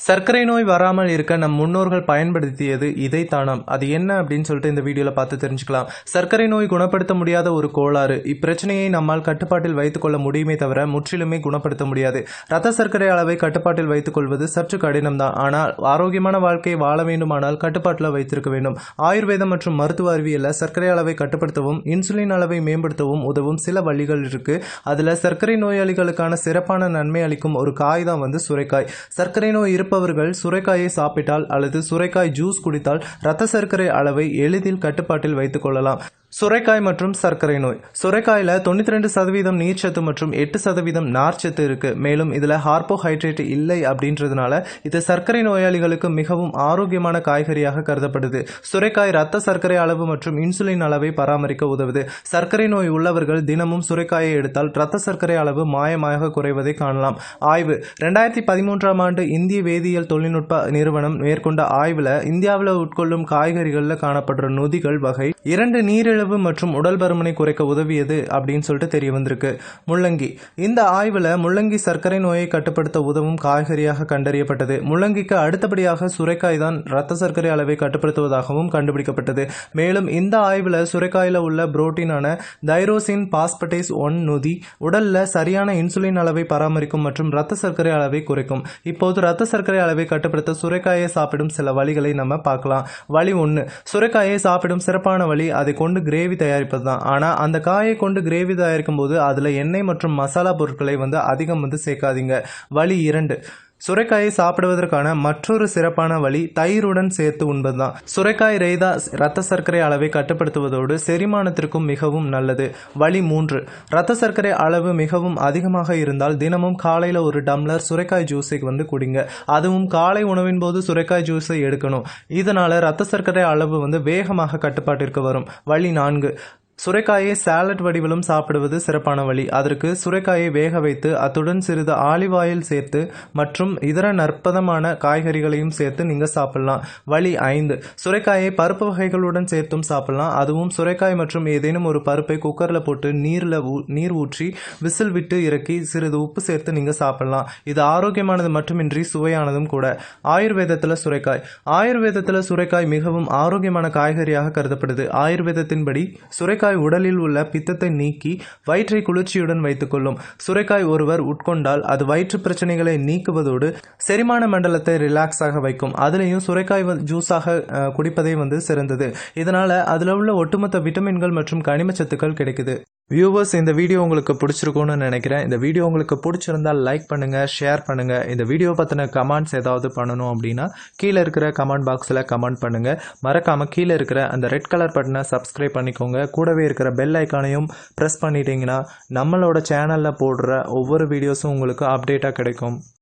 சர்க்கரை நோய் வராமல் இருக்க நம் முன்னோர்கள் பயன்படுத்தியது இதைத்தானாம். அது என்ன அப்படின்னு சொல்லிட்டு இந்த வீடியோல பார்த்து தெரிஞ்சுக்கலாம். சர்க்கரை நோய் குணப்படுத்த முடியாத ஒரு கோளாறு. இப்பிரச்சனையை நம்மால் கட்டுப்பாட்டில் வைத்துக் கொள்ள முடியுமே தவிர முற்றிலுமே குணப்படுத்த முடியாது. ரத்த சர்க்கரை அளவை கட்டுப்பாட்டில் வைத்துக் கொள்வது சற்று கடினம்தான். ஆனால் ஆரோக்கியமான வாழ்க்கையை வாழ வேண்டுமானால் கட்டுப்பாட்டில் வைத்திருக்க வேண்டும். ஆயுர்வேதம் மற்றும் மருத்துவ அறிவியல்ல சர்க்கரை அளவை கட்டுப்படுத்தவும் இன்சுலின் அளவை மேம்படுத்தவும் உதவும் சில வழிகள் இருக்கு. அதுல சர்க்கரை நோயாளிகளுக்கான சிறப்பான நன்மை அளிக்கும் ஒரு காய் தான் சுரைக்காய். சர்க்கரை நோய் இருப்பவர்கள் சுரைக்காயை சாப்பிட்டால் அல்லது சுரைக்காய் ஜூஸ் குடித்தால் இரத்த சர்க்கரை அளவை எளிதில் கட்டுப்பாட்டில் வைத்துக் கொள்ளலாம். சுரைக்காய் மற்றும் சர்க்கரை நோய். சுரைக்காயில 92% நீர்ச்சத்து மற்றும் 8% நார்ச்சத்து இருக்கு. மேலும் இதுல கார்போஹைட்ரேட் இல்லை அப்படின்றதுனால இது சர்க்கரை நோயாளிகளுக்கு மிகவும் ஆரோக்கியமான காய்கறியாக கருதப்படுது. சுரைக்காய் ரத்த சர்க்கரை அளவு மற்றும் இன்சுலின் அளவை பராமரிக்க உதவுது. சர்க்கரை நோய் உள்ளவர்கள் தினமும் சுரைக்காயை எடுத்தால் ரத்த சர்க்கரை அளவு மாயமாக குறைவதை காணலாம். ஆய்வு 2013ஆம் ஆண்டு இந்திய வேதியியல் தொழில்நுட்ப நிறுவனம் மேற்கொண்ட ஆய்வுல இந்தியாவில் உட்கொள்ளும் காய்கறிகள்ல காணப்படுற நொதிகள் வகை 2 நீரிழிவு மற்றும் உடல் பருமனை குறைக்க உதவியது அப்படின்னு சொல்லிட்டு தெரிய வந்திருக்கு. முள்ளங்கி. இந்த ஆய்வுல முள்ளங்கி சர்க்கரை நோயை கட்டுப்படுத்த உதவும் காய்கறியாக கண்டறியப்பட்டது. முள்ளங்கிக்கு அடுத்தபடியாக சுரைக்காய் தான் ரத்த சர்க்கரை அளவை கட்டுப்படுத்துவதாகவும் கண்டுபிடிக்கப்பட்டது. மேலும் இந்த ஆய்வுல சுரைக்காயில உள்ள புரோட்டீனான தைரோசின் பாஸ்படேஸ் 1 நொதி உடல்ல சரியான இன்சுலின் அளவை பராமரிக்கும் மற்றும் ரத்த சர்க்கரை அளவை குறைக்கும். இப்போது ரத்த சர்க்கரை அளவை கட்டுப்படுத்த சுரைக்காயை சாப்பிடும் சில வழிகளை நம்ம பார்க்கலாம். வழி 1. சுரைக்காயை சாப்பிடும் சிறப்பான வழி அதை கொண்டு கிரேவி தயாரிப்பது தான். ஆனா அந்த காயை கொண்டு கிரேவி தயாரிக்கும் போது அதுல எண்ணெய் மற்றும் மசாலா பொருட்களை அதிகம் சேர்க்காதீங்க. வழி 2. சுரைக்காயை சாப்பிடுவதற்கான மற்றொரு சிறப்பான வழி தயிருடன் சேர்த்து உண்பதுதான். சுரைக்காய் ரேதா ரத்த சர்க்கரை அளவை கட்டுப்படுத்துவதோடு செரிமானத்திற்கும் மிகவும் நல்லது. வழி 3. ரத்த சர்க்கரை அளவு மிகவும் அதிகமாக இருந்தால் தினமும் காலையில ஒரு டம்ளர் சுரைக்காய் ஜூஸை குடிங்க. அதுவும் காலை உணவின் போது சுரைக்காய் ஜூஸை எடுக்கணும். இதனால ரத்த சர்க்கரை அளவு வேகமாக கட்டுப்பாட்டிற்கு வரும். வழி 4. சுரைக்காயை சாலட் வடிவிலும் சாப்பிடுவது சிறப்பான வழி. அதற்கு சுரைக்காயை வேக வைத்து அத்துடன் சிறிது ஆலிவ் ஆயில் சேர்த்து மற்றும் இதர நற்பதமான காய்கறிகளையும் சேர்த்து நீங்க சாப்பிடலாம். வழி 5. சுரைக்காயை பருப்பு வகைகளுடன் சேர்த்தும் சாப்பிடலாம். அதுவும் சுரைக்காய் மற்றும் ஏதேனும் ஒரு பருப்பை குக்கர்ல போட்டு நீர் ஊற்றி விசில் விட்டு இறக்கி சிறிது உப்பு சேர்த்து நீங்க சாப்பிடலாம். இது ஆரோக்கியமானது மட்டுமின்றி சுவையானதும் கூட. ஆயுர்வேதத்துல சுரைக்காய். ஆயுர்வேதத்துல சுரைக்காய் மிகவும் ஆரோக்கியமான காய்கறியாக கருதப்படுது. ஆயுர்வேதத்தின்படி சுரைக்காய் உடலில் உள்ள பித்தத்தை நீக்கி வயிற்றை குளிர்ச்சியுடன் வைத்துக் கொள்ளும். சுரைக்காய் ஒருவர் உட்கொண்டால் அது வயிற்று பிரச்சனைகளை நீக்குவதோடு செரிமான மண்டலத்தை ரிலாக்ஸாக வைக்கும். அதுலயும் சுரைக்காய் ஜூஸாக குடிப்பதே சிறந்தது. இதனால அதுல உள்ள ஒட்டுமொத்த விட்டமின்கள் மற்றும் கனிம சத்துக்கள் கிடைக்குது. வியூவர்ஸ், இந்த வீடியோ உங்களுக்கு பிடிச்சிருக்கும்னு நினைக்கிறேன். இந்த வீடியோ உங்களுக்கு பிடிச்சிருந்தால் லைக் பண்ணுங்க, ஷேர் பண்ணுங்க. இந்த வீடியோ பத்தின கமெண்ட்ஸ் ஏதாவது பண்ணணும் அப்படின்னா கீழே இருக்கிற கமெண்ட் பாக்ஸில் கமெண்ட் பண்ணுங்க. மறக்காம கீழே இருக்கிற அந்த ரெட் கலர் பட்டனை சப்ஸ்கிரைப் பண்ணிக்கோங்க. கூடவே இருக்கிற பெல் ஐக்கானையும் ப்ரெஸ் பண்ணிட்டீங்கன்னா நம்மளோட சேனல்ல போடுற ஒவ்வொரு வீடியோஸும் உங்களுக்கு அப்டேட்டாக கிடைக்கும்.